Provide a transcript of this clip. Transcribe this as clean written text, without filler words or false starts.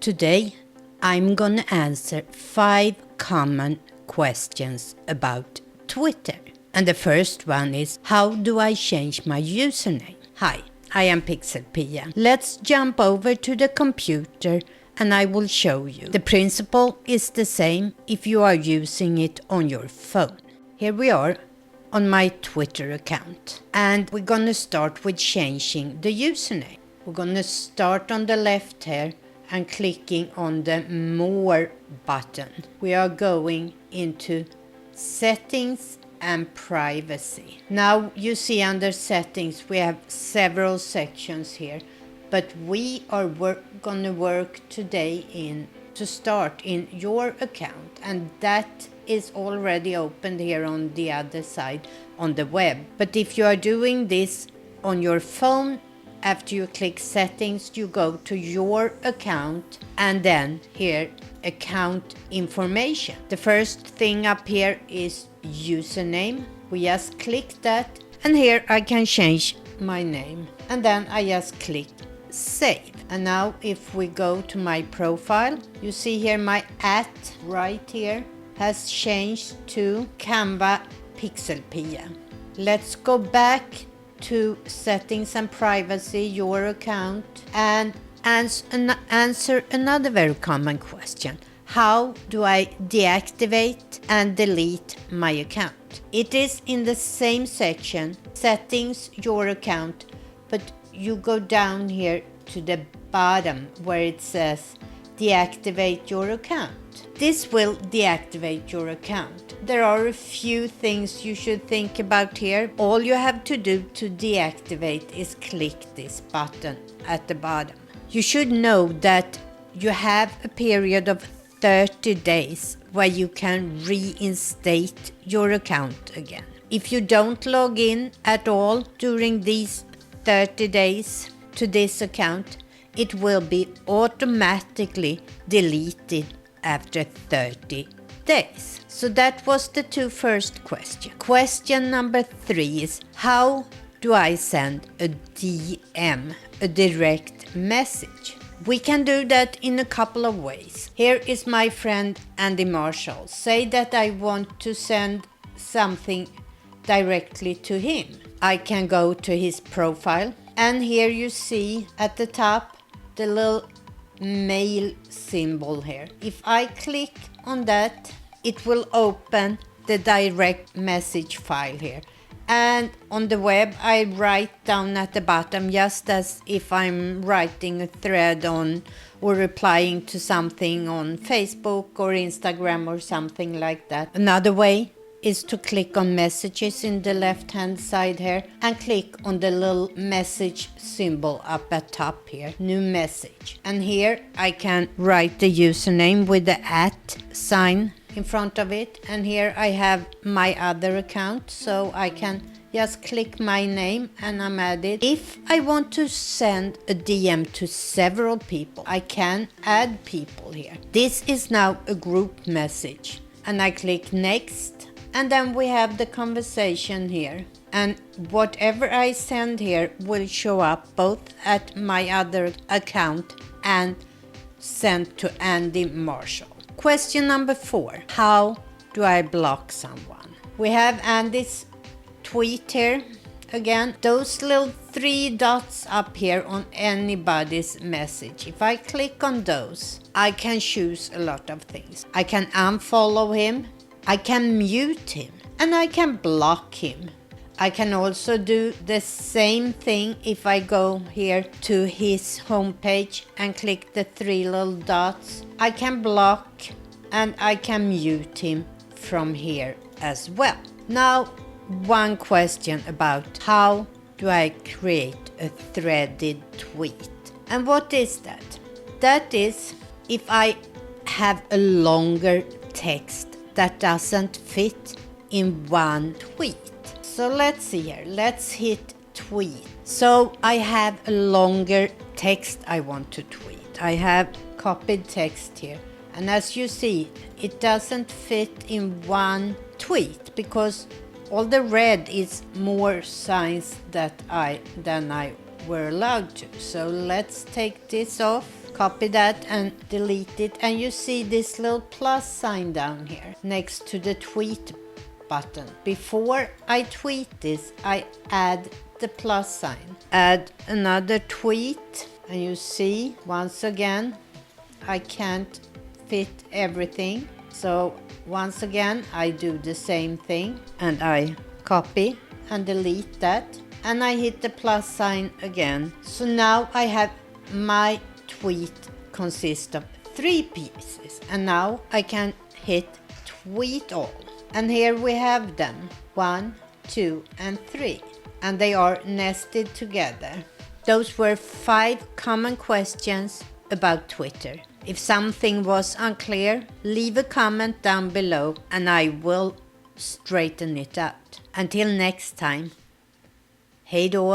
Today I'm gonna answer 5 common questions about Twitter. And the first one is, how do I change my username? Hi, I am PixelPia. Let's jump over to the computer and I will show you. The principle is the same if you are using it on your phone. Here we are on my Twitter account. And we're gonna start with changing the username. We're gonna start on the left here and clicking on the More button. We are going into Settings and Privacy. Now you see under Settings we have several sections here, but we are gonna work today to start in your account, and that is already opened here on the other side on the web. But if you are doing this on your phone, after you click Settings, you go to your account and then here Account Information. The first thing up here is Username. We just click that and here I can change my name, and then I just click Save. And now if we go to my profile, you see here my @ right here has changed to Canva PixelPia. Let's go back to Settings and Privacy, your account, and answer another very common question. How do I deactivate and delete my account? It is in the same section, Settings, your account, but you go down here to the bottom where it says deactivate your account. This will deactivate your account. There are a few things you should think about here. All you have to do to deactivate is click this button at the bottom. You should know that you have a period of 30 days where you can reinstate your account again. If you don't log in at all during these 30 days to this account, it will be automatically deleted after 30 days. So that was the 2 first questions. Question number 3 is, how do I send a DM, a direct message? We can do that in a couple of ways. Here is my friend Andy Marshall. Say that I want to send something directly to him. I can go to his profile, and here you see at the top the little mail symbol here. If I click on that, it will open the direct message file here. And on the web, I write down at the bottom, just as if I'm writing a thread on or replying to something on Facebook or Instagram or something like that. Another way is to click on Messages in the left-hand side here and click on the little message symbol up at top here, New Message. And here I can write the username with the @ sign in front of it, and here I have my other account, so I can just click my name and I'm added. If I want to send a DM to several people, I can add people here. This is now a group message, and I click Next, and then we have the conversation here, and whatever I send here will show up both at my other account and sent to Andy Marshall. Question number 4. How do I block someone? We have Andy's tweet here. Again, those little 3 dots up here on anybody's message. If I click on those, I can choose a lot of things. I can unfollow him, I can mute him, and I can block him. I can also do the same thing if I go here to his homepage and click the 3 little dots. I can block and I can mute him from here as well. Now, one question about how do I create a threaded tweet. And what is that? That is if I have a longer text that doesn't fit in one tweet. So let's see here, let's hit tweet. So I have a longer text I want to tweet. I have copied text here, and as you see, it doesn't fit in one tweet because all the red is more signs than I were allowed to. So let's take this off copy that and delete it, and you see this little plus sign down here next to the tweet button. Before I tweet this, I add the plus sign, add another tweet, and you see once again I can't fit everything, so once again I do the same thing and I copy and delete that, and I hit the plus sign again. So now I have my tweet consists of 3 pieces, and now I can hit tweet all, and here we have them 1, 2 and 3, and they are nested together. Those were 5 common questions about Twitter. If something was unclear, leave a comment down below and I will straighten it out. Until next time, hej då!